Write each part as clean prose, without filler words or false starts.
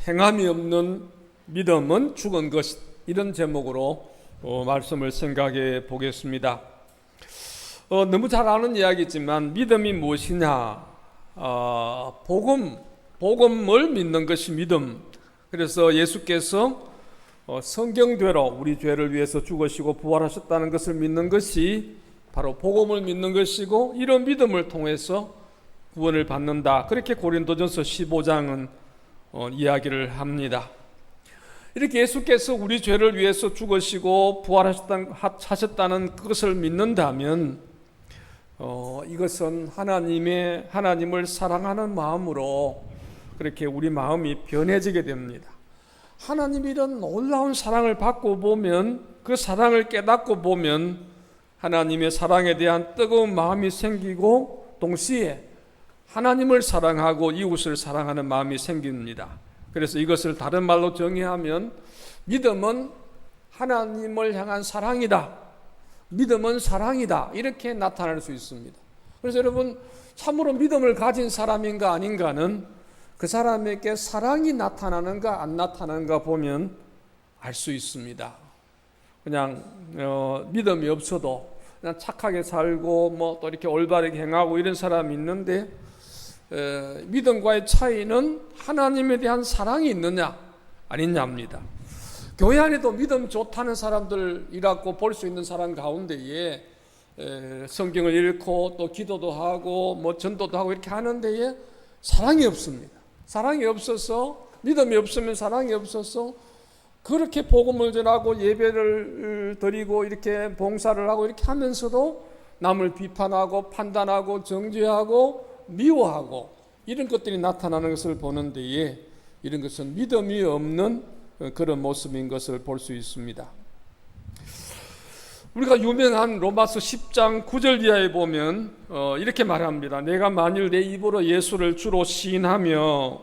행함이 없는 믿음은 죽은 것, 이런 제목으로 말씀을 생각해 보겠습니다. 너무 잘 아는 이야기지만 믿음이 무엇이냐? 복음을 믿는 것이 믿음. 그래서 예수께서 성경대로 우리 죄를 위해서 죽으시고 부활하셨다는 것을 믿는 것이 바로 복음을 믿는 것이고, 이런 믿음을 통해서 구원을 받는다. 그렇게 고린도전서 15장은 이야기를 합니다. 이렇게 예수께서 우리 죄를 위해서 죽으시고 부활하셨다는 그것을 믿는다면 이것은 하나님을 사랑하는 마음으로 그렇게 우리 마음이 변해지게 됩니다. 하나님이 이런 놀라운 사랑을 받고 보면, 그 사랑을 깨닫고 보면 하나님의 사랑에 대한 뜨거운 마음이 생기고, 동시에 하나님을 사랑하고 이웃을 사랑하는 마음이 생깁니다. 그래서 이것을 다른 말로 정의하면 믿음은 하나님을 향한 사랑이다, 믿음은 사랑이다, 이렇게 나타날 수 있습니다. 그래서 여러분, 참으로 믿음을 가진 사람인가 아닌가는 그 사람에게 사랑이 나타나는가 안 나타나는가 보면 알 수 있습니다. 그냥 믿음이 없어도 그냥 착하게 살고 또 이렇게 올바르게 행하고 이런 사람이 있는데, 믿음과의 차이는 하나님에 대한 사랑이 있느냐 아니냐입니다. 교회 안에도 믿음 좋다는 사람들이라고 볼 수 있는 사람 가운데에 성경을 읽고 또 기도도 하고 전도도 하고 이렇게 하는 데에 사랑이 없습니다. 사랑이 없어서, 믿음이 없으면 사랑이 없어서 그렇게 복음을 전하고 예배를 드리고 이렇게 봉사를 하고 이렇게 하면서도 남을 비판하고 판단하고 정죄하고 미워하고 이런 것들이 나타나는 것을 보는 데에, 이런 것은 믿음이 없는 그런 모습인 것을 볼 수 있습니다. 우리가 유명한 로마서 10장 9절 이하에 보면 이렇게 말합니다. 내가 만일 내 입으로 예수를 주로 시인하며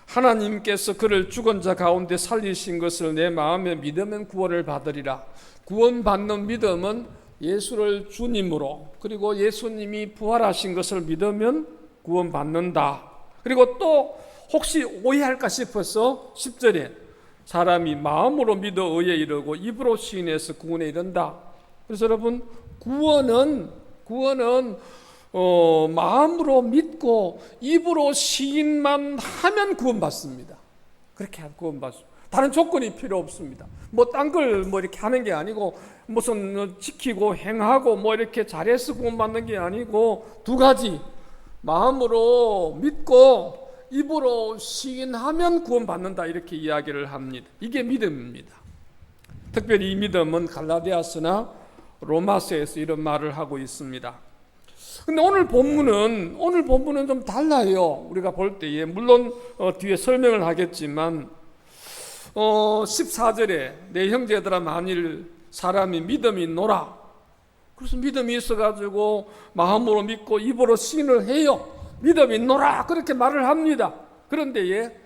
하나님께서 그를 죽은 자 가운데 살리신 것을 내 마음에 믿으면 구원을 받으리라. 구원받는 믿음은 예수를 주님으로, 그리고 예수님이 부활하신 것을 믿으면 구원받는다. 그리고 또 혹시 오해할까 싶어서 10절에 사람이 마음으로 믿어 의에 이르고 입으로 시인해서 구원에 이른다. 그래서 여러분, 구원은 마음으로 믿고 입으로 시인만 하면 구원받습니다. 그렇게 하면 구원받습니다. 다른 조건이 필요 없습니다. 딴 걸 이렇게 하는 게 아니고, 무슨 지키고 행하고 이렇게 잘해서 구원받는 게 아니고, 두 가지, 마음으로 믿고 입으로 시인하면 구원받는다, 이렇게 이야기를 합니다. 이게 믿음입니다. 특별히 이 믿음은 갈라디아서나 로마서에서 이런 말을 하고 있습니다. 근데 오늘 본문은 좀 달라요. 우리가 볼 때에 물론 뒤에 설명을 하겠지만 14절에 내 형제들아 만일 사람이 믿음이 있노라. 그래서 믿음이 있어가지고 마음으로 믿고 입으로 시인을 해요. 믿음이 있노라, 그렇게 말을 합니다. 그런데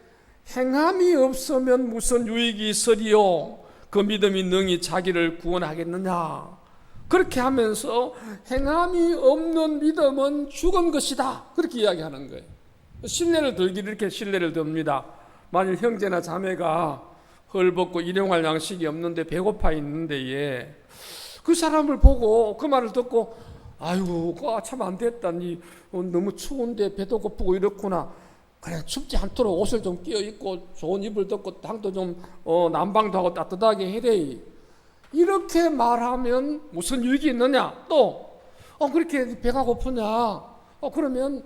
행함이 없으면 무슨 유익이 있으리요? 그 믿음이 능히 자기를 구원하겠느냐? 그렇게 하면서 행함이 없는 믿음은 죽은 것이다, 그렇게 이야기하는 거예요. 신뢰를 들기를 이렇게 신뢰를 듭니다. 만일 형제나 자매가 헐벗고 일용할 양식이 없는데 배고파 있는데 그 사람을 보고 그 말을 듣고, 아이고 참 안 됐다, 너무 추운데 배도 고프고 이렇구나, 그래 춥지 않도록 옷을 좀 끼어 입고 좋은 이불 덮고 당도 좀 난방도 하고 따뜻하게 해래, 이렇게 말하면 무슨 유익이 있느냐? 또 그렇게 배가 고프냐? 그러면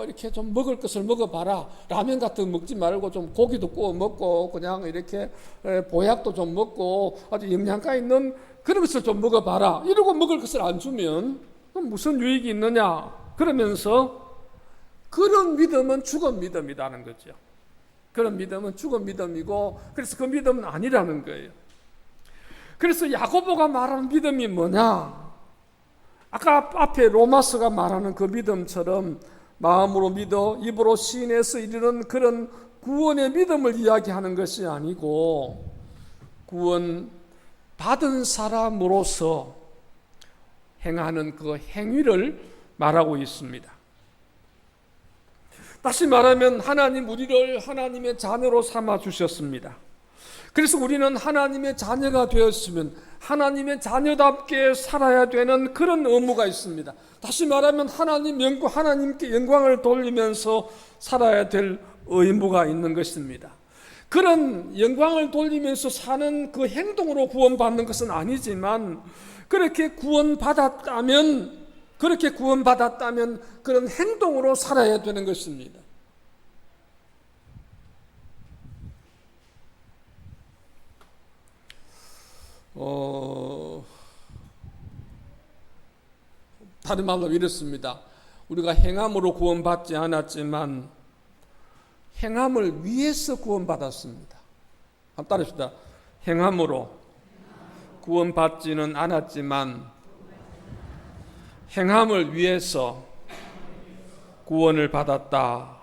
이렇게 좀 먹을 것을 먹어봐라. 라면 같은 거 먹지 말고 좀 고기도 구워 먹고 그냥 이렇게 보약도 좀 먹고 아주 영양가 있는 그런 것을 좀 먹어봐라. 이러고 먹을 것을 안 주면 무슨 유익이 있느냐? 그러면서 그런 믿음은 죽은 믿음이라는 거죠. 그런 믿음은 죽은 믿음이고, 그래서 그 믿음은 아니라는 거예요. 그래서 야고보가 말하는 믿음이 뭐냐? 아까 앞에 로마서가 말하는 그 믿음처럼 마음으로 믿어 입으로 시인해서 이르는 그런 구원의 믿음을 이야기하는 것이 아니고, 구원 받은 사람으로서 행하는 그 행위를 말하고 있습니다. 다시 말하면 하나님 우리를 하나님의 자녀로 삼아 주셨습니다. 그래서 우리는 하나님의 자녀가 되었으면 하나님의 자녀답게 살아야 되는 그런 의무가 있습니다. 다시 말하면 하나님께 영광을 돌리면서 살아야 될 의무가 있는 것입니다. 그런 영광을 돌리면서 사는 그 행동으로 구원받는 것은 아니지만 그렇게 구원받았다면 그런 행동으로 살아야 되는 것입니다. 다른 말로 이렇습니다. 우리가 행함으로 구원받지 않았지만 행함을 위해서 구원받았습니다. 한번 따라합시다. 행함으로 구원받지는 않았지만 행함을 위해서 구원을 받았다.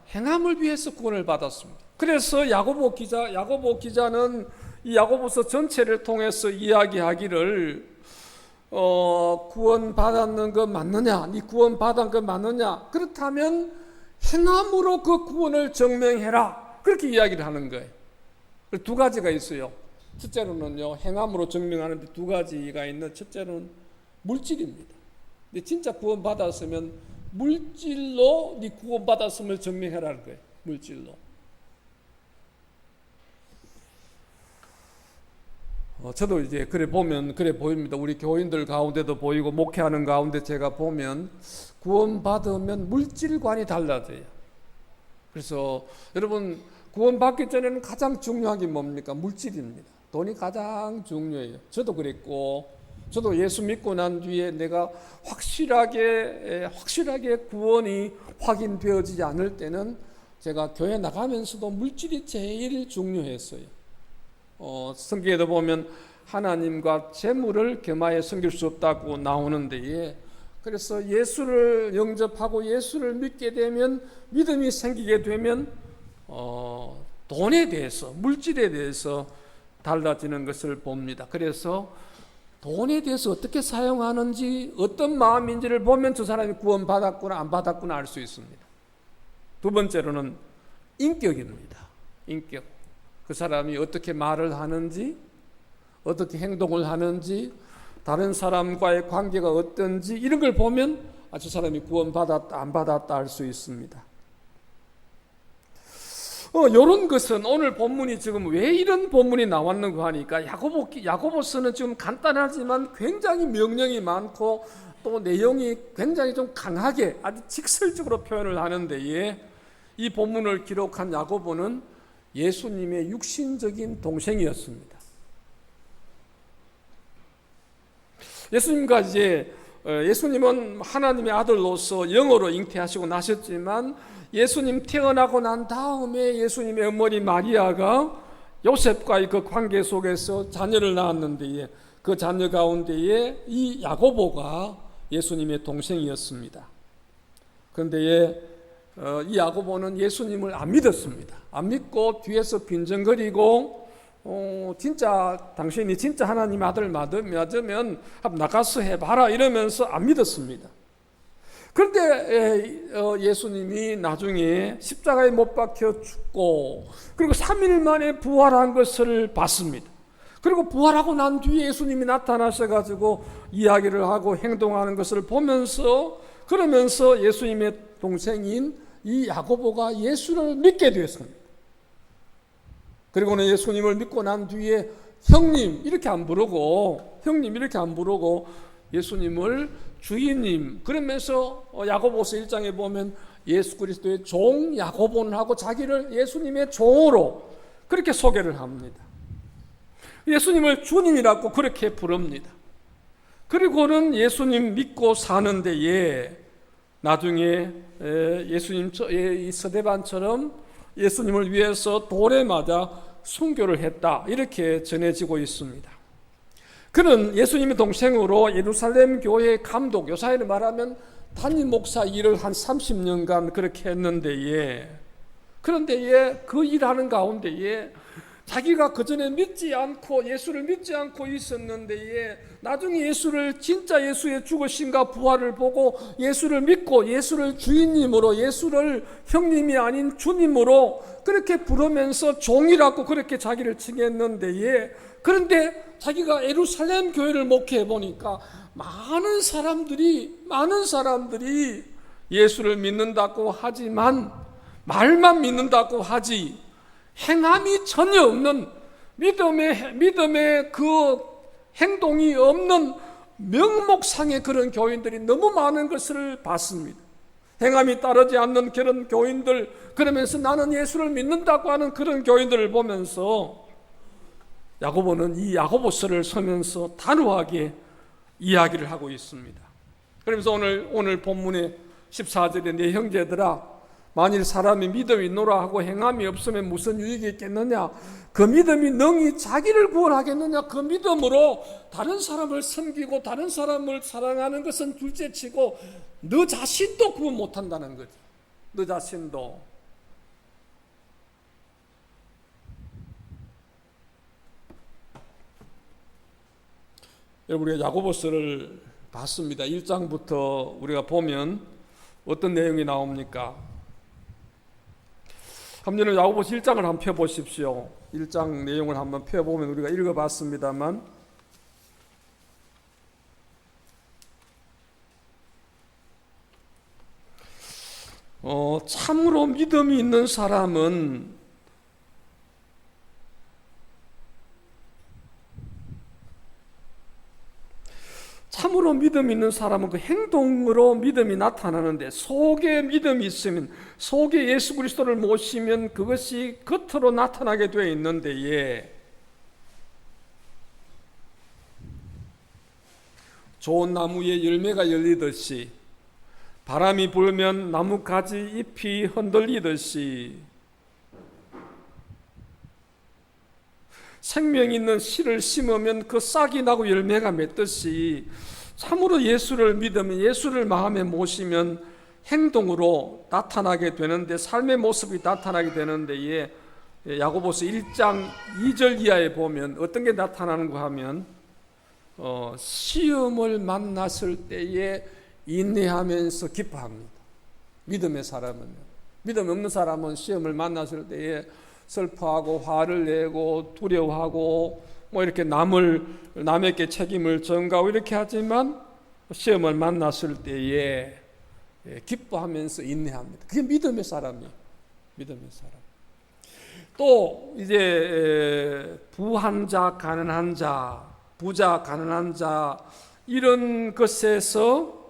행함을 위해서 구원을 받았습니다. 그래서 야고보 기자는 이 야고보서 전체를 통해서 이야기하기를 구원받았는 거 맞느냐? 네 구원받은 거 맞느냐? 그렇다면 행함으로 그 구원을 증명해라. 그렇게 이야기를 하는 거예요. 두 가지가 있어요. 첫째로는요, 행함으로 증명하는데 두 가지가 있는, 첫째는 물질입니다. 근데 진짜 구원받았으면 물질로 네 구원받았음을 증명해라는 거예요. 물질로. 저도 이제 그래 보입니다. 우리 교인들 가운데도 보이고 목회하는 가운데 제가 보면 구원받으면 물질관이 달라져요. 그래서 여러분 구원받기 전에는 가장 중요한 게 뭡니까? 물질입니다. 돈이 가장 중요해요. 저도 그랬고, 저도 예수 믿고 난 뒤에 내가 확실하게 구원이 확인되어지지 않을 때는 제가 교회 나가면서도 물질이 제일 중요했어요. 성경에도 보면 하나님과 재물을 겸하여 섬길 수 없다고 나오는데, 그래서 예수를 영접하고 예수를 믿게 되면, 믿음이 생기게 되면 돈에 대해서, 물질에 대해서 달라지는 것을 봅니다. 그래서 돈에 대해서 어떻게 사용하는지, 어떤 마음인지를 보면 저 사람이 구원받았구나 안 받았구나 알 수 있습니다. 두 번째로는 인격입니다. 인격. 그 사람이 어떻게 말을 하는지, 어떻게 행동을 하는지, 다른 사람과의 관계가 어떤지, 이런 걸 보면 저 사람이 구원받았다 안 받았다 알 수 있습니다. 이런 것은 오늘 본문이 지금 왜 이런 본문이 나왔는가 하니까 야고보서는 지금 간단하지만 굉장히 명령이 많고 또 내용이 굉장히 좀 강하게 아주 직설적으로 표현을 하는데, 이 본문을 기록한 야고보는 예수님의 육신적인 동생이었습니다. 예수님은 하나님의 아들로서 영으로 잉태하시고 나셨지만, 예수님 태어나고 난 다음에 예수님의 어머니 마리아가 요셉과의 그 관계 속에서 자녀를 낳았는데, 그 자녀 가운데에 이 야고보가 예수님의 동생이었습니다. 그런데 이 야고보는 예수님을 안 믿었습니다. 안 믿고 뒤에서 빈정거리고 당신이 진짜 하나님 아들 맞으면 나가서 해봐라 이러면서 안 믿었습니다. 그런데 예수님이 나중에 십자가에 못 박혀 죽고 그리고 3일 만에 부활한 것을 봤습니다. 그리고 부활하고 난 뒤에 예수님이 나타나셔가지고 이야기를 하고 행동하는 것을 보면서, 그러면서 예수님의 동생인 이 야고보가 예수를 믿게 되었습니다. 그리고는 예수님을 믿고 난 뒤에 형님 이렇게 안 부르고 예수님을 주인님, 그러면서 야고보서 1장에 보면 예수 그리스도의 종 야고보는 하고 자기를 예수님의 종으로 그렇게 소개를 합니다. 예수님을 주님이라고 그렇게 부릅니다. 그리고는 예수님 믿고 사는 데에 나중에 예수님 이 스데반처럼 예수님을 위해서 돌에 맞아 순교를 했다, 이렇게 전해지고 있습니다. 그는 예수님의 동생으로 예루살렘 교회의 감독, 요사이를 말하면 담임 목사 일을 한 30년간 그렇게 했는데, 그런데 그 일하는 가운데에 자기가 그전에 예수를 믿지 않고 있었는데 나중에 진짜 예수의 죽으심과 부활을 보고 예수를 믿고 예수를 주인님으로, 예수를 형님이 아닌 주님으로 그렇게 부르면서 종이라고 그렇게 자기를 칭했는데, 그런데 자기가 예루살렘 교회를 목회해 보니까 많은 사람들이 예수를 믿는다고 하지만 말만 믿는다고 하지 행함이 전혀 없는, 믿음의 그 행동이 없는 명목상의 그런 교인들이 너무 많은 것을 봤습니다. 행함이 따르지 않는 그런 교인들, 그러면서 나는 예수를 믿는다고 하는 그런 교인들을 보면서 야고보는 이 야고보서를 쓰면서 단호하게 이야기를 하고 있습니다. 그러면서 오늘 본문의 14절에 내 형제들아, 만일 사람이 믿음이 있노라 하고 행함이 없으면 무슨 유익이 있겠느냐? 그 믿음이 능히 자기를 구원하겠느냐? 그 믿음으로 다른 사람을 섬기고 다른 사람을 사랑하는 것은 둘째치고 너 자신도 구원 못한다는 거지. 너 자신도. 여러분, 우리가 야고보서를 봤습니다. 1장부터 우리가 보면 어떤 내용이 나옵니까? 한번은 야고보서 1장을 한번 펴보십시오. 1장 내용을 한번 펴보면 우리가 읽어봤습니다만, 참으로 믿음이 있는 사람은 그 행동으로 믿음이 나타나는데, 속에 믿음이 있으면, 속에 예수 그리스도를 모시면 그것이 겉으로 나타나게 되어 있는데, 좋은 나무에 열매가 열리듯이, 바람이 불면 나무 가지 잎이 흔들리듯이, 생명 있는 씨를 심으면 그 싹이 나고 열매가 맺듯이, 참으로 예수를 믿으면, 예수를 마음에 모시면 행동으로 나타나게 되는데, 삶의 모습이 나타나게 되는데, 야고보서 1장 2절 이하에 보면 어떤 게 나타나는가 하면, 시험을 만났을 때에 인내하면서 기뻐합니다. 믿음의 사람은. 믿음 없는 사람은 시험을 만났을 때에 슬퍼하고 화를 내고 두려워하고 이렇게 남에게 책임을 전가하고 이렇게 하지만, 시험을 만났을 때에 기뻐하면서 인내합니다. 그게 믿음의 사람이에요. 믿음의 사람. 또 이제 부한 자, 가난한 자, 부자, 가난한 자, 이런 것에서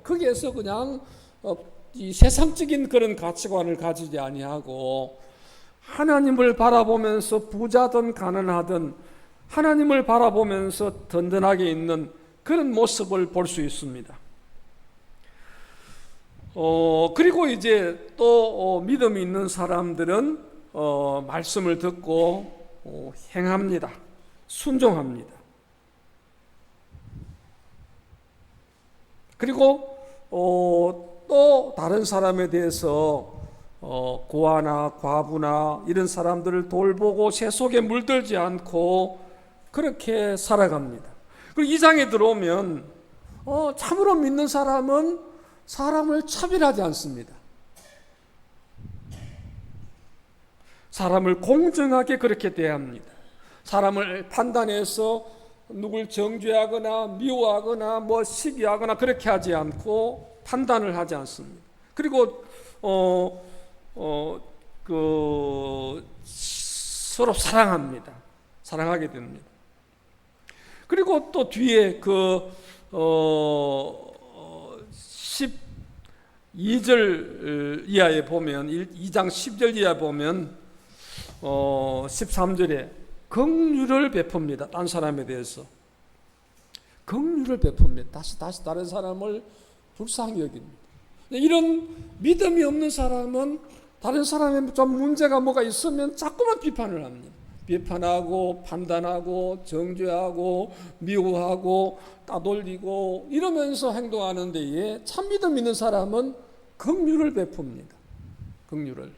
거기에서 그냥 이 세상적인 그런 가치관을 가지지 아니하고, 하나님을 바라보면서 부자든 가난하든 하나님을 바라보면서 든든하게 있는 그런 모습을 볼 수 있습니다. 그리고 이제 또 믿음이 있는 사람들은 말씀을 듣고 행합니다. 순종합니다. 그리고 또 다른 사람에 대해서 고아나 과부나 이런 사람들을 돌보고 새 속에 물들지 않고 그렇게 살아갑니다. 그리고 이 장에 들어오면 참으로 믿는 사람은 사람을 차별하지 않습니다. 사람을 공정하게 그렇게 대합니다. 사람을 판단해서 누굴 정죄하거나 미워하거나 시기하거나 그렇게 하지 않고 판단을 하지 않습니다. 그리고 서로 사랑합니다. 사랑하게 됩니다. 그리고 또 뒤에 12절 이하에 보면, 2장 10절 이하에 보면 13절에 긍휼을 베풉니다. 딴 사람에 대해서 긍휼을 베풉니다. 다시 다른 사람을 불쌍히 여깁니다. 이런 믿음이 없는 사람은 다른 사람의 좀 문제가 뭐가 있으면 자꾸만 비판을 합니다. 비판하고 판단하고 정죄하고 미워하고 따돌리고 이러면서 행동하는데, 참 믿음 있는 사람은 긍휼을 베풉니다. 긍휼을.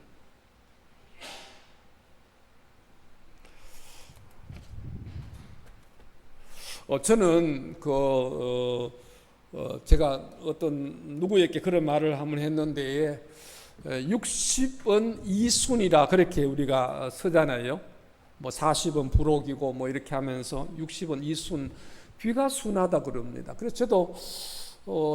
저는 제가 어떤 누구에게 그런 말을 한번 했는데 60은 이순이라 그렇게 우리가 쓰잖아요. 뭐 40은 불옥이고 뭐 이렇게 하면서 60은 이순, 귀가 순하다 그럽니다. 그래서 저도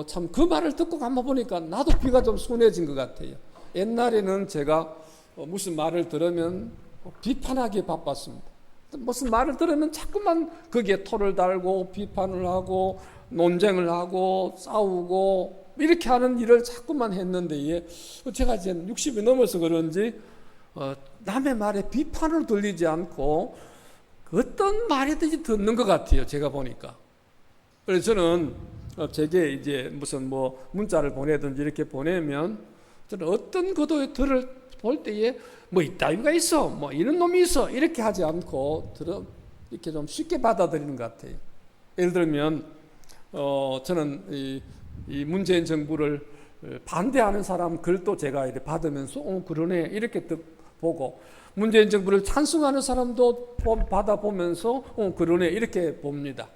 참 그 말을 듣고 가만 보니까 나도 귀가 좀 순해진 것 같아요. 옛날에는 제가 무슨 말을 들으면 비판하기에 바빴습니다. 무슨 말을 들으면 자꾸만 거기에 토를 달고 비판을 하고 논쟁을 하고 싸우고 이렇게 하는 일을 자꾸만 했는데 제가 이제 60이 넘어서 그런지 남의 말에 비판을 들리지 않고 어떤 말이든지 듣는 것 같아요. 제가 보니까. 그래서 저는 제게 이제 무슨 뭐 문자를 보내든지 이렇게 보내면 저는 어떤 것들을 볼 때에 뭐 이따위가 있어, 뭐 이런 놈이 있어 이렇게 하지 않고 이렇게 좀 쉽게 받아들이는 것 같아요. 예를 들면 저는 이 문재인 정부를 반대하는 사람 글도 제가 이렇게 받으면서 그러네 이렇게 보고, 문재인 정부를 찬성하는 사람도 받아보면서 그러네 이렇게 봅니다.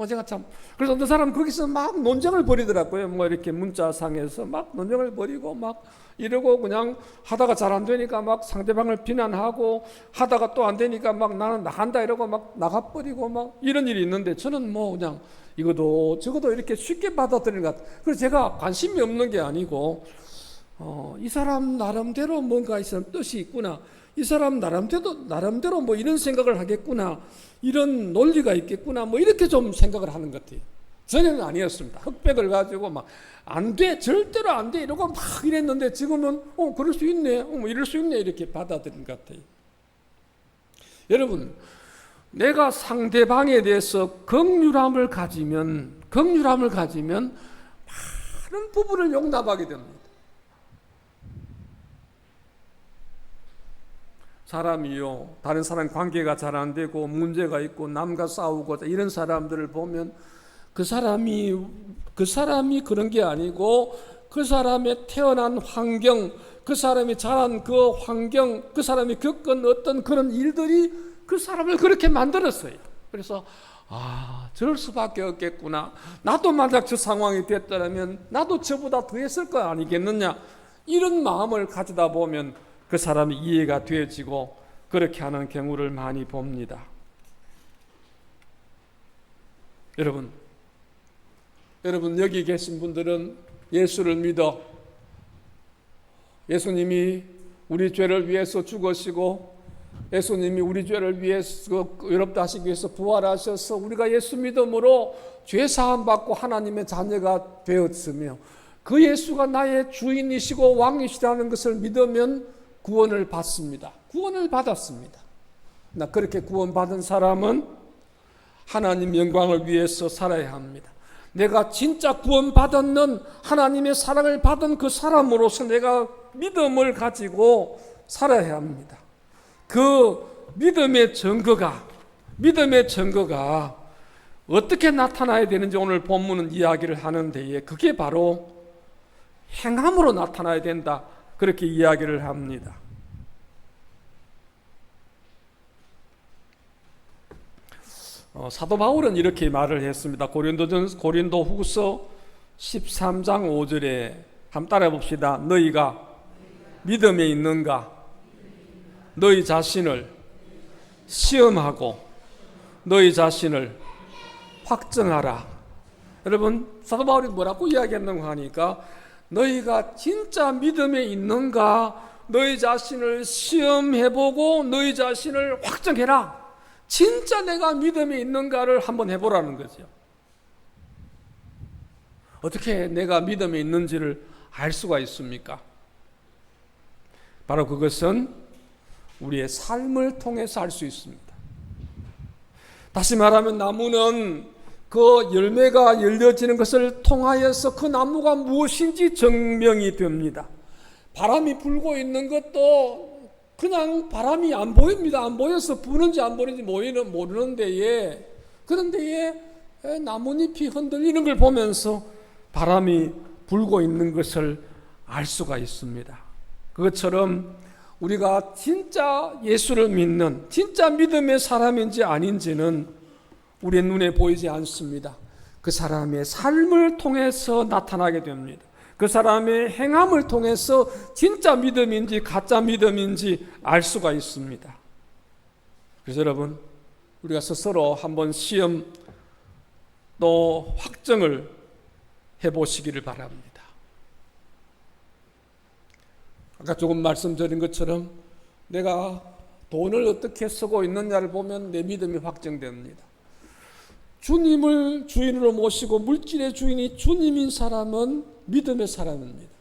제가 참, 그래서 어떤 사람 거기서 막 논쟁을 벌이더라고요. 뭐 이렇게 문자상에서 막 논쟁을 벌이고 막 이러고 그냥 하다가 잘 안 되니까 막 상대방을 비난하고 하다가 또 안 되니까 막 나는 나간다 이러고 막 나가버리고 막 이런 일이 있는데, 저는 뭐 그냥 이것도 저것도 이렇게 쉽게 받아들이는 것 같아요. 그래서 제가 관심이 없는 게 아니고 이 사람 나름대로 뭔가 있으면 뜻이 있구나, 이 사람 나름대로 뭐 이런 생각을 하겠구나, 이런 논리가 있겠구나, 뭐 이렇게 좀 생각을 하는 것 같아요. 전에는 아니었습니다. 흑백을 가지고 막 안 돼, 절대로 안 돼 이러고 막 이랬는데 지금은 그럴 수 있네, 뭐 이럴 수 있네 이렇게 받아들인 것 같아요. 여러분, 내가 상대방에 대해서 긍휼함을 가지면 많은 부분을 용납하게 됩니다. 사람이요, 다른 사람 관계가 잘 안 되고 문제가 있고 남과 싸우고 이런 사람들을 보면 그 사람이 그런 게 아니고 그 사람의 태어난 환경, 그 사람이 자란 그 환경, 그 사람이 겪은 어떤 그런 일들이 그 사람을 그렇게 만들었어요. 그래서 저럴 수밖에 없겠구나, 나도 만약 저 상황이 됐더라면 나도 저보다 더 했을 거 아니겠느냐, 이런 마음을 가지다 보면 그 사람이 이해가 되어지고 그렇게 하는 경우를 많이 봅니다. 여러분 여기 계신 분들은 예수를 믿어 예수님이 우리 죄를 위해서 죽으시고 예수님이 우리 죄를 위해서 의롭다 하시기 위해서 부활하셔서 우리가 예수 믿음으로 죄 사함 받고 하나님의 자녀가 되었으며 그 예수가 나의 주인이시고 왕이시라는 것을 믿으면 구원을 받습니다. 구원을 받았습니다. 그렇게 구원받은 사람은 하나님 영광을 위해서 살아야 합니다. 내가 진짜 구원받았는 하나님의 사랑을 받은 그 사람으로서 내가 믿음을 가지고 살아야 합니다. 그 믿음의 증거가 어떻게 나타나야 되는지 오늘 본문은 이야기를 하는데, 그게 바로 행함으로 나타나야 된다, 그렇게 이야기를 합니다. 사도 바울은 이렇게 말을 했습니다. 고린도 후서 13장 5절에 한번 따라해 봅시다. 너희가 믿음에 있는가? 너희 자신을 시험하고 너희 자신을 확정하라. 여러분, 사도 바울이 뭐라고 이야기했는가 하니까 너희가 진짜 믿음에 있는가 너희 자신을 시험해보고 너희 자신을 확정해라. 진짜 내가 믿음에 있는가를 한번 해보라는 거죠. 어떻게 내가 믿음에 있는지를 알 수가 있습니까? 바로 그것은 우리의 삶을 통해서 알 수 있습니다. 다시 말하면 나무는 그 열매가 열려지는 것을 통하여서 그 나무가 무엇인지 증명이 됩니다. 바람이 불고 있는 것도 그냥 바람이 안 보입니다. 안 보여서 부는지 안 부는지 모르는 데에, 그런 데에 나뭇잎이 흔들리는 걸 보면서 바람이 불고 있는 것을 알 수가 있습니다. 그것처럼 우리가 진짜 예수를 믿는 진짜 믿음의 사람인지 아닌지는 우리의 눈에 보이지 않습니다. 그 사람의 삶을 통해서 나타나게 됩니다. 그 사람의 행함을 통해서 진짜 믿음인지 가짜 믿음인지 알 수가 있습니다. 그래서 여러분, 우리가 스스로 한번 시험 또 확정을 해보시기를 바랍니다. 아까 조금 말씀드린 것처럼 내가 돈을 어떻게 쓰고 있느냐를 보면 내 믿음이 확정됩니다. 주님을 주인으로 모시고 물질의 주인이 주님인 사람은 믿음의 사람입니다.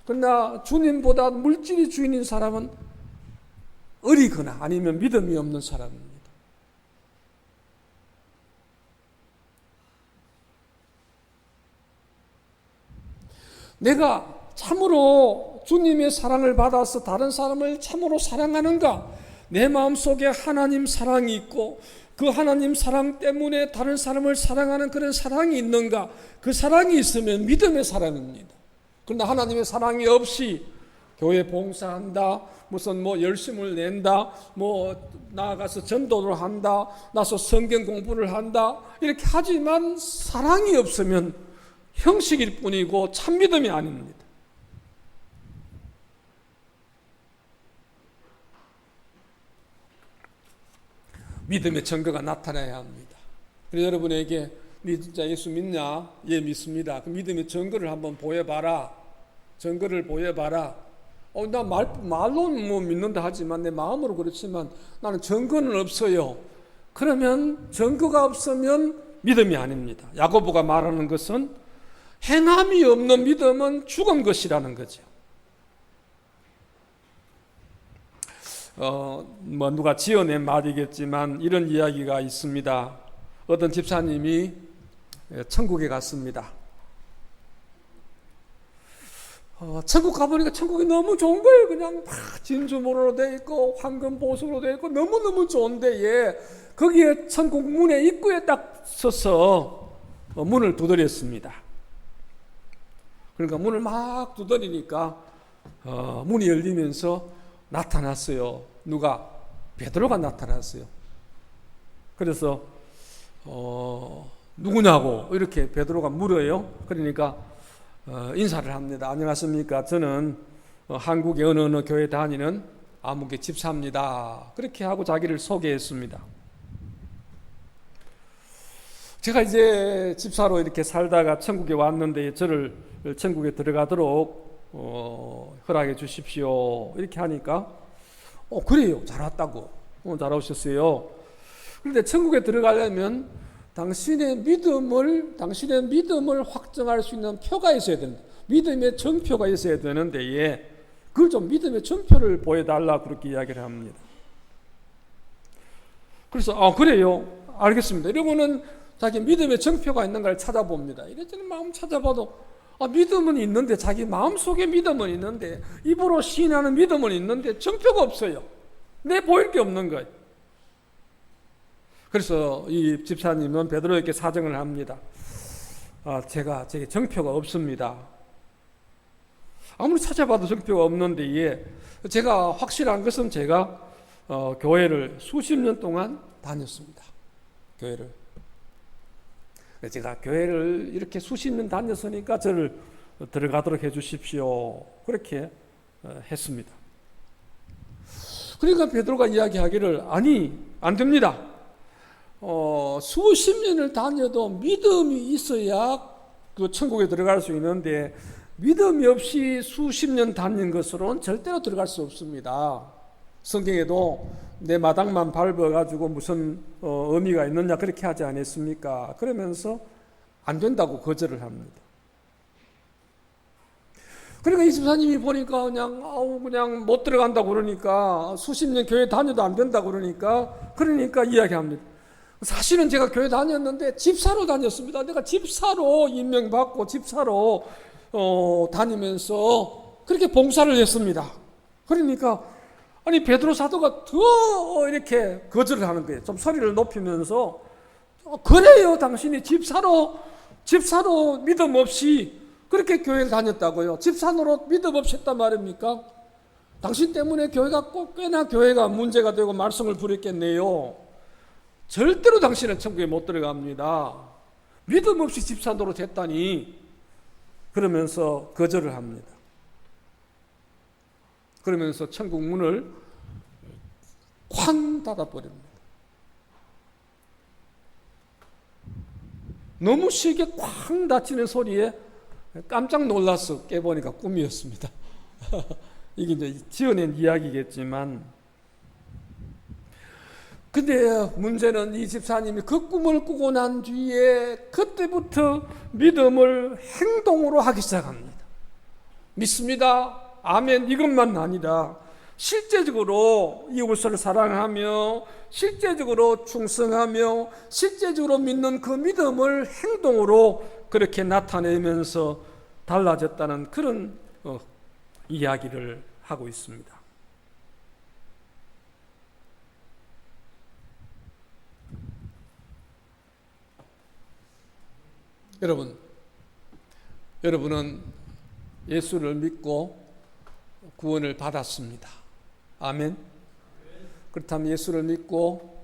그러나 주님보다 물질이 주인인 사람은 어리거나 아니면 믿음이 없는 사람입니다. 내가 참으로 주님의 사랑을 받아서 다른 사람을 참으로 사랑하는가? 내 마음속에 하나님 사랑이 있고 그 하나님 사랑 때문에 다른 사람을 사랑하는 그런 사랑이 있는가? 그 사랑이 있으면 믿음의 사람입니다. 그러나 하나님의 사랑이 없이 교회 봉사한다, 무슨 열심을 낸다, 나아가서 전도를 한다, 나서 성경 공부를 한다, 이렇게 하지만 사랑이 없으면 형식일 뿐이고 참 믿음이 아닙니다. 믿음의 증거가 나타나야 합니다. 그래서 여러분에게 네 진짜 예수 믿냐? 예, 믿습니다. 그 믿음의 증거를 한번 보여봐라. 증거를 보여봐라. 나 말로는 믿는다 하지만 내 마음으로 그렇지만 나는 증거는 없어요. 그러면 증거가 없으면 믿음이 아닙니다. 야고보가 말하는 것은 행함이 없는 믿음은 죽은 것이라는 거죠. 누가 지어낸 말이겠지만 이런 이야기가 있습니다. 어떤 집사님이 천국에 갔습니다. 천국 가보니까 천국이 너무 좋은 거예요. 그냥 진주모로 돼 있고 황금 보석으로 돼 있고 너무너무 좋은데 거기에 천국 문의 입구에 딱 서서 문을 두드렸습니다. 그러니까 문을 막 두드리니까 문이 열리면서 나타났어요. 누가? 베드로가 나타났어요. 그래서 누구냐고 이렇게 베드로가 물어요. 그러니까 인사를 합니다. 안녕하십니까? 저는 한국의 어느 교회 다니는 아무개 집사입니다. 그렇게 하고 자기를 소개했습니다. 제가 이제 집사로 이렇게 살다가 천국에 왔는데 저를 천국에 들어가도록 허락해 주십시오. 이렇게 하니까 그래요. 잘 왔다고. 잘 오셨어요. 그런데 천국에 들어가려면 당신의 믿음을 확정할 수 있는 표가 있어야 된다. 믿음의 증표가 있어야 되는데 그걸 좀 믿음의 증표를 보여달라 그렇게 이야기를 합니다. 그래서 그래요. 알겠습니다. 이러고는 자기 믿음의 증표가 있는가를 찾아봅니다. 이랬더니 마음 찾아봐도 믿음은 있는데 자기 마음속에 믿음은 있는데 입으로 시인하는 믿음은 있는데 증표가 없어요. 내 보일 게 없는 거예요. 그래서 이 집사님은 베드로에게 사정을 합니다. 제게 증표가 없습니다. 아무리 찾아봐도 증표가 없는데 제가 확실한 것은 제가 교회를 수십 년 동안 다녔습니다. 교회를. 제가 교회를 이렇게 수십 년 다녔으니까 저를 들어가도록 해 주십시오. 그렇게 했습니다. 그러니까 베드로가 이야기하기를 안 됩니다. 수십 년을 다녀도 믿음이 있어야 그 천국에 들어갈 수 있는데 믿음이 없이 수십 년 다닌 것으로는 절대로 들어갈 수 없습니다. 성경에도 내 마당만 밟아가지고 무슨 의미가 있느냐 그렇게 하지 않았습니까? 그러면서 안 된다고 거절을 합니다. 그러니까 이 집사님이 보니까 그냥 못 들어간다고 그러니까 수십 년 교회 다녀도 안 된다고 그러니까 이야기합니다. 사실은 제가 교회 다녔는데 집사로 다녔습니다. 내가 집사로 임명받고 집사로 다니면서 그렇게 봉사를 했습니다. 그러니까 베드로 사도가 더 이렇게 거절을 하는 거예요. 좀 소리를 높이면서 그래요. 당신이 집사로 믿음 없이 그렇게 교회를 다녔다고요. 집사로 믿음 없이 했단 말입니까? 당신 때문에 꽤나 교회가 문제가 되고 말썽을 부렸겠네요. 절대로 당신은 천국에 못 들어갑니다. 믿음 없이 집사 노릇 했다니. 그러면서 거절을 합니다. 그러면서 천국 문을 쾅 닫아버립니다. 너무 쉽게 쾅 닫히는 소리에 깜짝 놀라서 깨보니까 꿈이었습니다. 이게 이제 지어낸 이야기겠지만, 근데 문제는 이 집사님이 그 꿈을 꾸고 난 뒤에 그때부터 믿음을 행동으로 하기 시작합니다. 믿습니다. 아멘. 이것만 아니라 실제적으로 이웃을 사랑하며 실제적으로 충성하며 실제적으로 믿는 그 믿음을 행동으로 그렇게 나타내면서 달라졌다는 그런 이야기를 하고 있습니다. 여러분은 예수를 믿고 구원을 받았습니다. 아멘. 그렇다면 예수를 믿고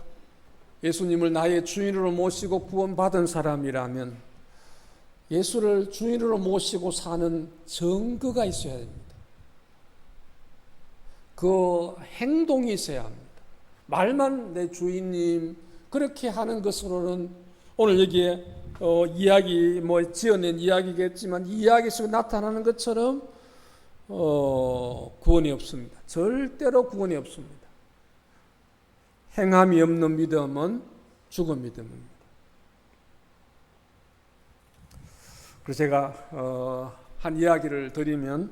예수님을 나의 주인으로 모시고 구원받은 사람이라면 예수를 주인으로 모시고 사는 증거가 있어야 됩니다. 그 행동이 있어야 합니다. 말만 내 주인님 그렇게 하는 것으로는 오늘 여기에 이야기 지어낸 이야기겠지만 이 이야기 속에 나타나는 것처럼 구원이 없습니다. 절대로 구원이 없습니다. 행함이 없는 믿음은 죽은 믿음입니다. 그래서 제가 한 이야기를 드리면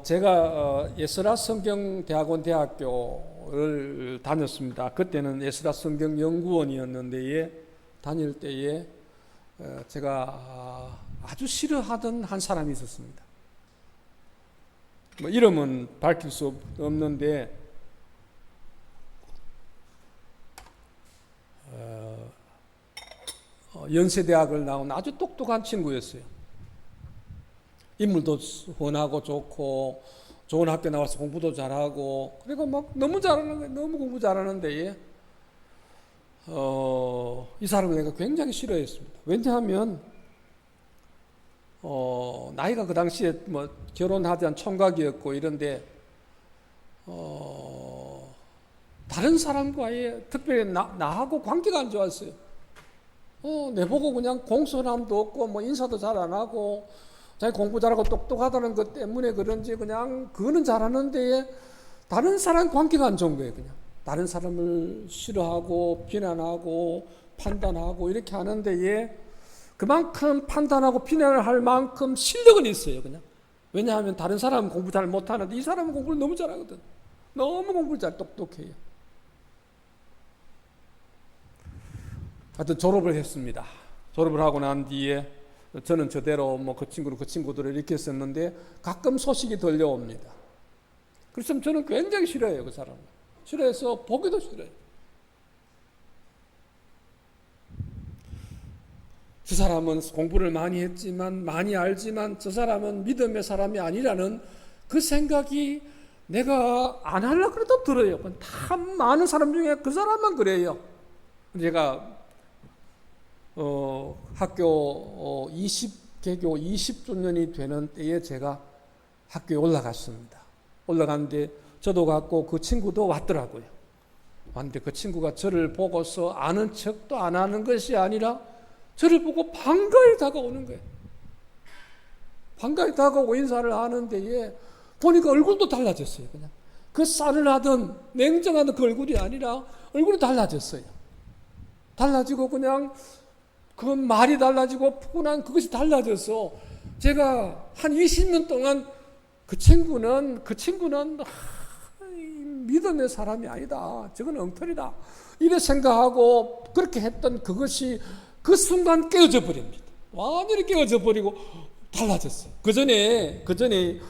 제가 에스라 성경대학원 대학교를 다녔습니다. 그때는 에스라 성경연구원이었는데 다닐 때에 제가 아주 싫어하던 한 사람이 있었습니다. 이름은 밝힐 수 없는데 연세대학을 나온 아주 똑똑한 친구였어요. 인물도 훤하고 좋고 좋은 학교 나와서 공부도 잘하고 그리고 막 너무 잘하는 거예요. 너무 공부 잘하는데 이 사람을 내가 굉장히 싫어했습니다. 왜냐하면 나이가 그 당시에 결혼하지 않은 총각이었고 이런데 다른 사람과의 특별히 나하고 관계가 안 좋았어요. 내보고 그냥 공손함도 없고 인사도 잘 안 하고 자기 공부 잘하고 똑똑하다는 것 때문에 그런지 그냥 그거는 잘하는데 다른 사람 관계가 안 좋은 거예요. 그냥 다른 사람을 싫어하고 비난하고 판단하고 이렇게 하는데 그만큼 판단하고 비난을 할 만큼 실력은 있어요. 그냥 왜냐하면 다른 사람은 공부 잘 못하는데 이 사람은 공부를 너무 잘하거든. 너무 공부를 잘 똑똑해요. 하여튼 졸업을 했습니다. 졸업을 하고 난 뒤에 저는 저대로 그 친구들을 이렇게 했었는데 가끔 소식이 들려옵니다. 그래서 저는 굉장히 싫어해요. 그 사람을. 싫어해서 보기도 싫어요. 그 사람은 공부를 많이 했지만 많이 알지만 저 사람은 믿음의 사람이 아니라는 그 생각이 내가 안 하려고 그래도 들어요. 다 많은 사람 중에 그 사람만 그래요. 제가 학교 개교 20주년이 되는 때에 제가 학교에 올라갔습니다. 올라갔는데 저도 갔고 그 친구도 왔더라고요. 왔는데 그 친구가 저를 보고서 아는 척도 안 하는 것이 아니라 저를 보고 반가이 다가오는 거예요. 반가이 다가오고 인사를 하는데 보니까 얼굴도 달라졌어요. 그냥 그 싸늘하던 냉정하던 그 얼굴이 아니라 얼굴이 달라졌어요. 달라지고 그냥 그 말이 달라지고 푸근한 그것이 달라져서 제가 한 20년 동안 그 친구는 믿음의 사람이 아니다. 저건 엉터리다. 이래 생각하고 그렇게 했던 그것이 그 순간 깨어져 버립니다. 완전히 깨어져 버리고 달라졌어요. 그 전에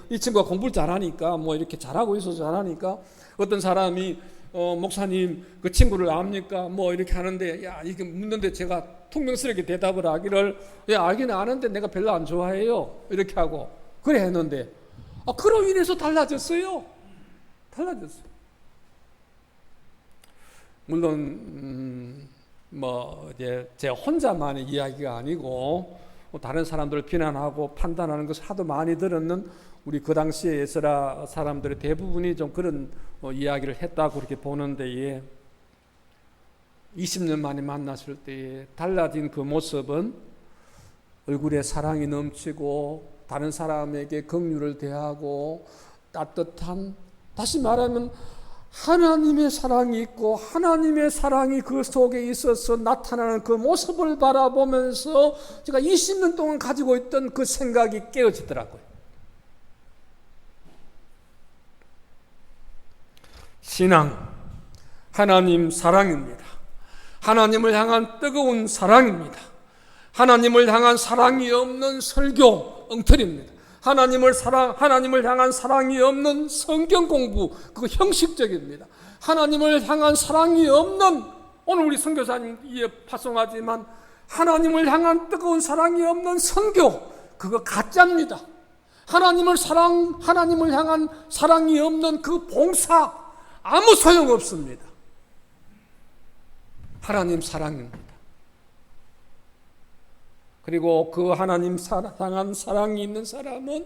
이 친구가 공부를 잘하니까 이렇게 잘하고 있어서 잘하니까 어떤 사람이 목사님 그 친구를 압니까? 이렇게 하는데 이게 묻는데 제가 퉁명스럽게 대답을 하기를 알기는 아는데 내가 별로 안 좋아해요. 이렇게 하고 그래 했는데 그로 인해서 달라졌어요. 달라졌어요. 물론 이제 제 혼자만의 이야기가 아니고 다른 사람들을 비난하고 판단하는 것을 하도 많이 들었는 우리 그 당시에 에스라 사람들의 대부분이 좀 그런 이야기를 했다고 그렇게 보는데, 20년 만에 만났을 때에 달라진 그 모습은 얼굴에 사랑이 넘치고 다른 사람에게 긍휼을 대하고 따뜻한, 다시 말하면 하나님의 사랑이 있고 하나님의 사랑이 그 속에 있어서 나타나는 그 모습을 바라보면서 제가 20년 동안 가지고 있던 그 생각이 깨어지더라고요. 신앙, 하나님 사랑입니다. 하나님을 향한 뜨거운 사랑입니다. 하나님을 향한 사랑이 없는 설교, 엉터리입니다. 하나님을 향한 사랑이 없는 성경 공부, 그거 형식적입니다. 하나님을 향한 사랑이 없는, 오늘 우리 선교사님 파송하지만 하나님을 향한 뜨거운 사랑이 없는 선교, 그거 가짜입니다. 하나님을 향한 사랑이 없는 그 봉사, 아무 소용 없습니다. 하나님 사랑입니다. 그리고 그 하나님 향한 사랑이 있는 사람은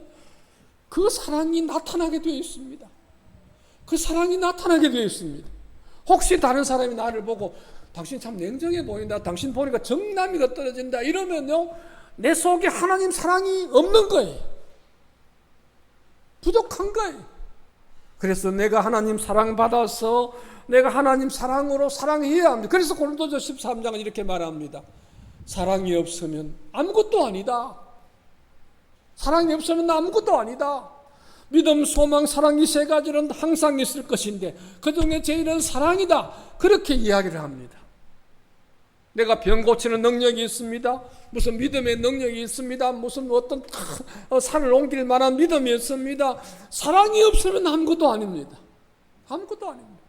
그 사랑이 나타나게 되어 있습니다. 그 사랑이 나타나게 되어 있습니다. 혹시 다른 사람이 나를 보고 당신 참 냉정해 보인다, 당신 보니까 정남이가 떨어진다 이러면요, 내 속에 하나님 사랑이 없는 거예요. 부족한 거예요. 그래서 내가 하나님 사랑받아서 내가 하나님 사랑으로 사랑해야 합니다. 그래서 고린도서 13장은 이렇게 말합니다. 사랑이 없으면 아무것도 아니다. 사랑이 없으면 아무것도 아니다. 믿음, 소망, 사랑 이 세 가지는 항상 있을 것인데 그 중에 제일은 사랑이다. 그렇게 이야기를 합니다. 내가 병 고치는 능력이 있습니다. 무슨 믿음의 능력이 있습니다. 무슨 어떤 산을 옮길 만한 믿음이 있습니다. 사랑이 없으면 아무것도 아닙니다. 아무것도 아닙니다.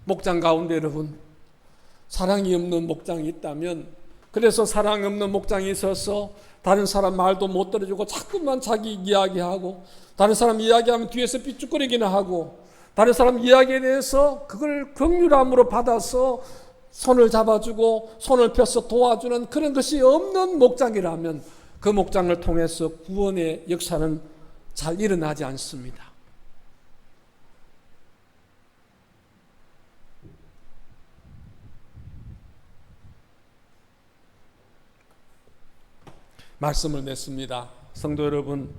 목장 가운데 여러분, 사랑이 없는 목장이 있다면, 그래서 사랑이 없는 목장이 있어서 다른 사람 말도 못 들어주고 자꾸만 자기 이야기하고, 다른 사람 이야기하면 뒤에서 삐죽거리기나 하고, 다른 사람 이야기에 대해서 그걸 긍휼함으로 받아서 손을 잡아주고 손을 펴서 도와주는 그런 것이 없는 목장이라면 그 목장을 통해서 구원의 역사는 잘 일어나지 않습니다. 말씀을 냈습니다. 성도 여러분,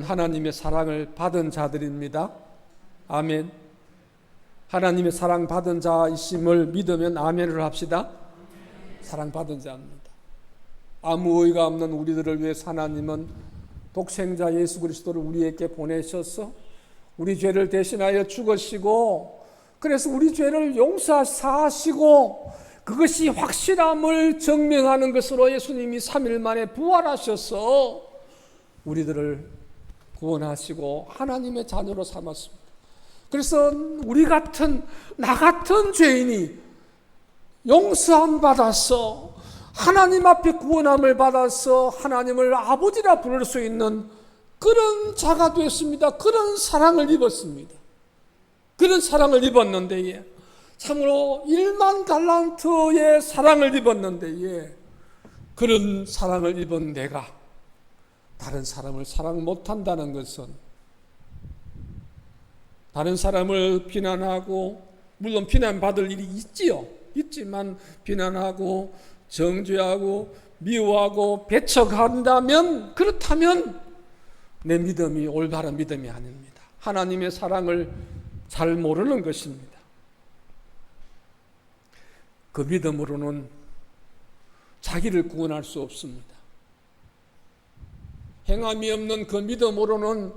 하나님의 사랑을 받은 자들입니다. 아멘. 하나님의 사랑 받은 자이심을 믿으면 아멘을 합시다. 사랑 받은 자입니다. 아무 의가 없는 우리들을 위해 하나님은 독생자 예수 그리스도를 우리에게 보내셔서 우리 죄를 대신하여 죽으시고, 그래서 우리 죄를 용서하시고, 그것이 확실함을 증명하는 것으로 예수님이 3일 만에 부활하셔서 우리들을 구원하시고 하나님의 자녀로 삼았습니다. 그래서 나 같은 죄인이 용서함 받아서 하나님 앞에 구원함을 받아서 하나님을 아버지라 부를 수 있는 그런 자가 됐습니다. 그런 사랑을 입었습니다. 그런 사랑을 입었는데, 참으로 1만 달란트의 사랑을 입었는데, 그런 사랑을 입은 내가 다른 사람을 사랑 못한다는 것은, 다른 사람을 비난하고, 물론 비난받을 일이 있지만 비난하고 정죄하고 미워하고 배척한다면, 그렇다면 내 믿음이 올바른 믿음이 아닙니다. 하나님의 사랑을 잘 모르는 것입니다. 그 믿음으로는 자기를 구원할 수 없습니다. 행함이 없는 그 믿음으로는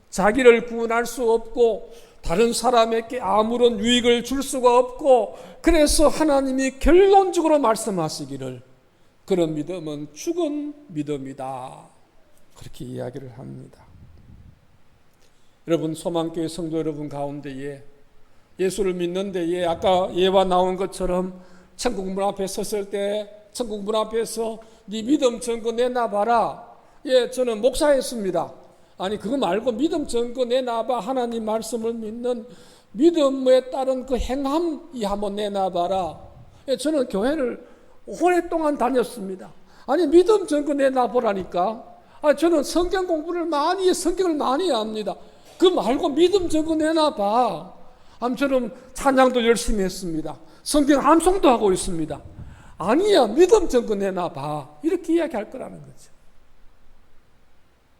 자기를 구원할 수 없고 다른 사람에게 아무런 유익을 줄 수가 없고, 그래서 하나님이 결론적으로 말씀하시기를 그런 믿음은 죽은 믿음이다, 그렇게 이야기를 합니다. 여러분, 소망교회 성도 여러분 가운데에 예수를 믿는 데에 아까 예와 나온 것처럼 천국 문 앞에 섰을 때 천국 문 앞에서 네 믿음 증거 내놔봐라. 예, 저는 목사였습니다. 아니 그거 말고 믿음 증거 내놔봐. 하나님 말씀을 믿는 믿음에 따른 그 행함이 한번 내놔봐라. 저는 교회를 오랫동안 다녔습니다. 아니 믿음 증거 내놔보라니까. 저는 성경을 많이 합니다. 그 말고 믿음 증거 내놔봐. 저는 찬양도 열심히 했습니다. 성경 암송도 하고 있습니다. 아니야, 믿음 증거 내놔봐. 이렇게 이야기할 거라는 거죠.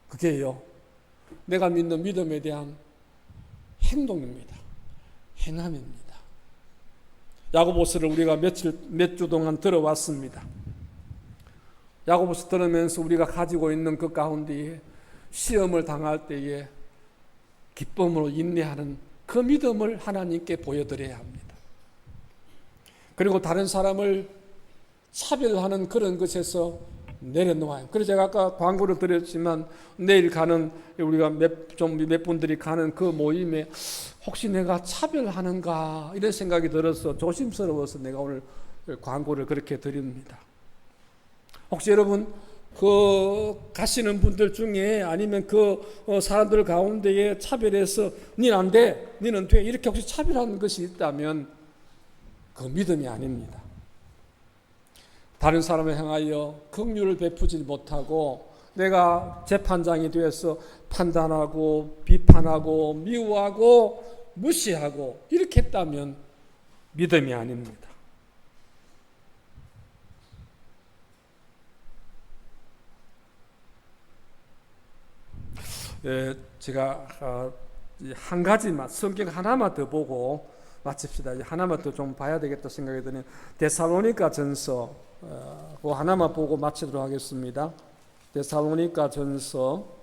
그게요, 내가 믿는 믿음에 대한 행동입니다. 행함입니다. 야고보서를 우리가 몇 주 동안 들어왔습니다. 야고보서 들으면서 우리가 가지고 있는 그 가운데에 시험을 당할 때에 기쁨으로 인내하는 그 믿음을 하나님께 보여드려야 합니다. 그리고 다른 사람을 차별하는 그런 것에서 내려놓아요. 그래서 제가 아까 광고를 드렸지만 내일 가는 우리가 몇 분들이 가는 그 모임에 혹시 내가 차별하는가 이런 생각이 들어서 조심스러워서 내가 오늘 광고를 그렇게 드립니다. 혹시 여러분 그 가시는 분들 중에 아니면 그 사람들 가운데에 차별해서 니는 안 돼, 니는 돼 이렇게 혹시 차별하는 것이 있다면 그 믿음이 아닙니다. 다른 사람을 향하여 긍휼을 베푸지 못하고 내가 재판장이 되어서 판단하고 비판하고 미워하고 무시하고 이렇게 했다면 믿음이 아닙니다. 제가 한 가지만 성경 하나만 더 보고 마칩시다. 하나만 더 좀 봐야 되겠다 생각이 드는 데살로니가 전서 그 하나만 보고 마치도록 하겠습니다. 데살로니가 전서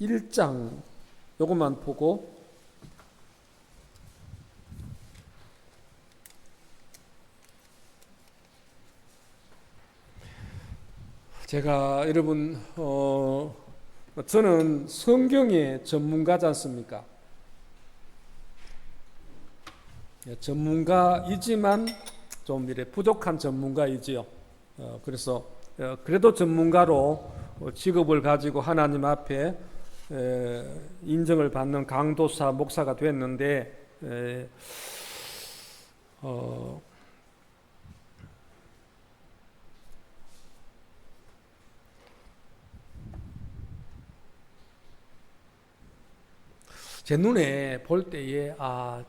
1장 요것만 보고 제가 여러분 저는 성경의 전문가지 않습니까? 전문가이지만 좀 이래 부족한 전문가이지요. 그래서 그래도 전문가로 직업을 가지고 하나님 앞에 인정을 받는 강도사 목사가 됐는데 제 눈에 볼 때에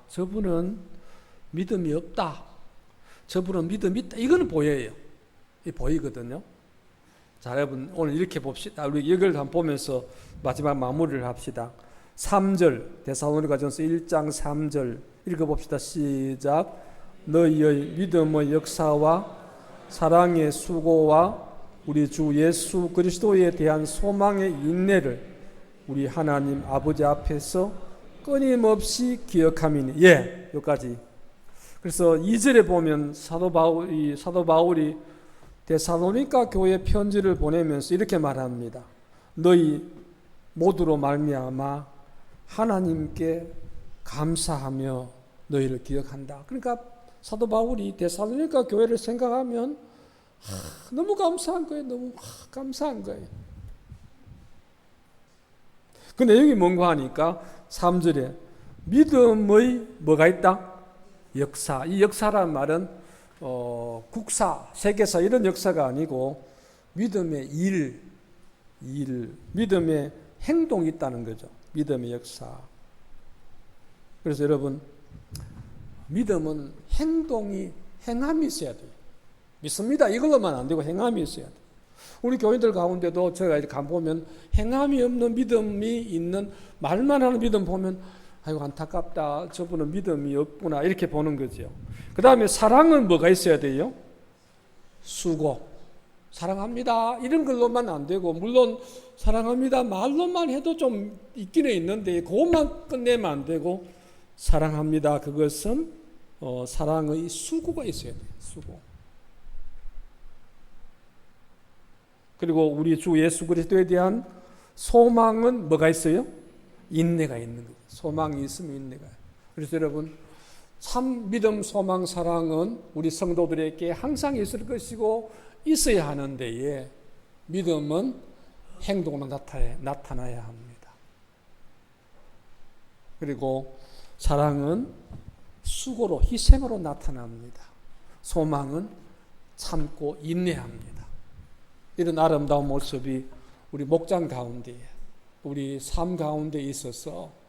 저분은 믿음이 없다, 저분은 믿음이 있다, 이거는 보여요. 보이거든요. 자, 여러분 오늘 이렇게 봅시다. 우리 여기를 한번 보면서 마지막 마무리를 합시다. 3절 데살로니가전서 1장 3절 읽어봅시다. 시작. 너희의 믿음의 역사와 사랑의 수고와 우리 주 예수 그리스도에 대한 소망의 인내를 우리 하나님 아버지 앞에서 끊임없이 기억함이니. 여기까지. 그래서 2절에 보면 사도 바울이 데살로니가 교회 편지를 보내면서 이렇게 말합니다. 너희 모두로 말미암아 하나님께 감사하며 너희를 기억한다. 그러니까 사도 바울이 데살로니가 교회를 생각하면 너무 감사한 거예요. 너무 감사한 거예요. 그 내용이 뭔가 하니까 3절에 믿음의 뭐가 있다? 역사. 이 역사란 말은 국사, 세계사 이런 역사가 아니고 믿음의 일, 믿음의 행동이 있다는 거죠. 믿음의 역사. 그래서 여러분 믿음은 행함이 있어야 돼요. 믿습니다. 이걸로만 안 되고 행함이 있어야 돼요. 우리 교인들 가운데도 저희가 이렇게 보면 행함이 없는 믿음이 있는, 말만 하는 믿음 보면 아이고 안타깝다, 저분은 믿음이 없구나, 이렇게 보는 거죠. 그 다음에 사랑은 뭐가 있어야 돼요? 수고, 사랑합니다 이런 걸로만 안 되고, 물론 사랑합니다 말로만 해도 좀 있기는 있는데 그것만 끝내면 안 되고, 사랑합니다 그것은 사랑의 수고가 있어야 돼요. 수고. 그리고 우리 주 예수 그리스도에 대한 소망은 뭐가 있어요? 인내가 있는 거예요. 소망이 있으면 인내가. 그래서 여러분 참 믿음, 소망, 사랑은 우리 성도들에게 항상 있을 것이고 있어야 하는데에 믿음은 행동으로 나타나야 합니다. 그리고 사랑은 수고로, 희생으로 나타납니다. 소망은 참고 인내합니다. 이런 아름다운 모습이 우리 목장 가운데에, 우리 삶 가운데 있어서,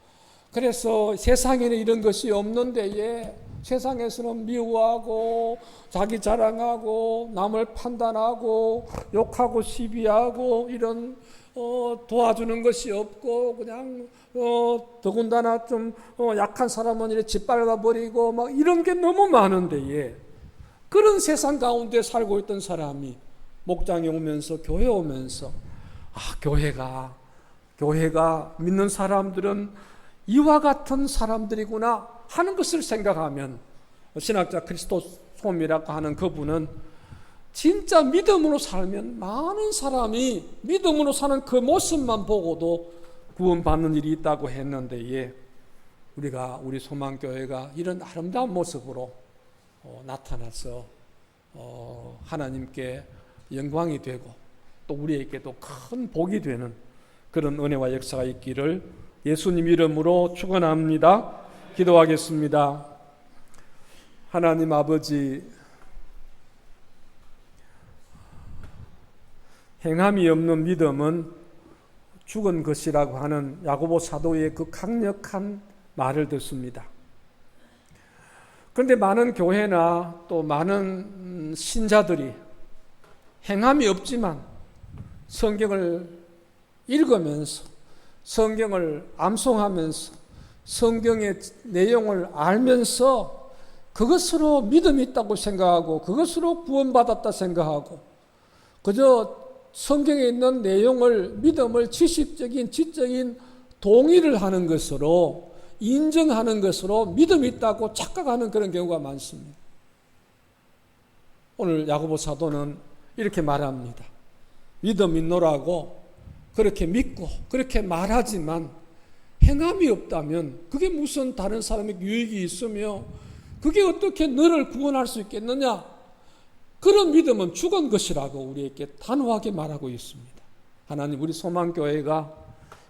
그래서 세상에는 이런 것이 없는데 세상에서는 미워하고 자기 자랑하고 남을 판단하고 욕하고 시비하고 이런 도와주는 것이 없고 그냥 더군다나 좀 약한 사람은 이렇게 짓밟아 버리고 막 이런 게 너무 많은데 그런 세상 가운데 살고 있던 사람이 목장에 오면서, 교회 오면서, 교회가 믿는 사람들은 이와 같은 사람들이구나 하는 것을 생각하면, 신학자 크리스토솜이라고 하는 그분은 진짜 믿음으로 살면 많은 사람이 믿음으로 사는 그 모습만 보고도 구원받는 일이 있다고 했는데, 우리 소망교회가 이런 아름다운 모습으로 나타나서 하나님께 영광이 되고 또 우리에게도 큰 복이 되는 그런 은혜와 역사가 있기를 예수님 이름으로 축원합니다. 기도하겠습니다. 하나님 아버지, 행함이 없는 믿음은 죽은 것이라고 하는 야고보 사도의 그 강력한 말을 듣습니다. 그런데 많은 교회나 또 많은 신자들이 행함이 없지만 성경을 읽으면서, 성경을 암송하면서, 성경의 내용을 알면서 그것으로 믿음이 있다고 생각하고 그것으로 구원받았다 생각하고 그저 성경에 있는 내용을, 믿음을 지식적인, 지적인 동의를 하는 것으로, 인정하는 것으로 믿음이 있다고 착각하는 그런 경우가 많습니다. 오늘 야고보 사도는 이렇게 말합니다. 믿음 있노라고 그렇게 믿고 그렇게 말하지만 행함이 없다면 그게 무슨 다른 사람에게 유익이 있으며 그게 어떻게 너를 구원할 수 있겠느냐? 그런 믿음은 죽은 것이라고 우리에게 단호하게 말하고 있습니다. 하나님, 우리 소망교회가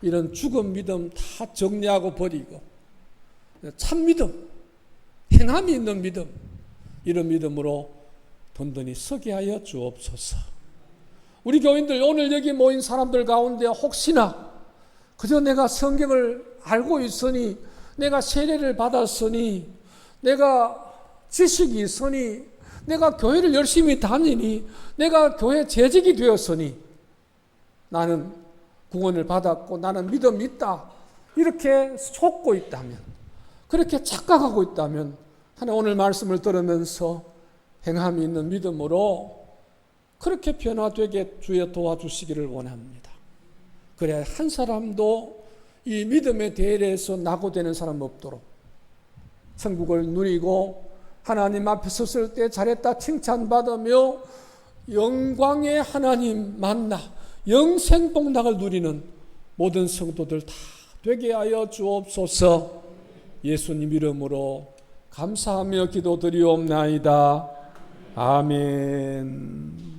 이런 죽은 믿음 다 정리하고 버리고 참 믿음, 행함이 있는 믿음, 이런 믿음으로 든든히 서게 하여 주옵소서. 우리 교인들, 오늘 여기 모인 사람들 가운데 혹시나 그저 내가 성경을 알고 있으니, 내가 세례를 받았으니, 내가 지식이 있으니, 내가 교회를 열심히 다니니, 내가 교회 재직이 되었으니 나는 구원을 받았고 나는 믿음이 있다, 이렇게 속고 있다면, 그렇게 착각하고 있다면 하나님 오늘 말씀을 들으면서 행함이 있는 믿음으로 그렇게 변화되게 주여 도와주시기를 원합니다. 그래야 한 사람도 이 믿음의 대열에서 낙오되는 사람 없도록 천국을 누리고 하나님 앞에 섰을 때 잘했다 칭찬받으며 영광의 하나님 만나 영생복락을 누리는 모든 성도들 다 되게 하여 주옵소서. 예수님 이름으로 감사하며 기도드리옵나이다. 아멘.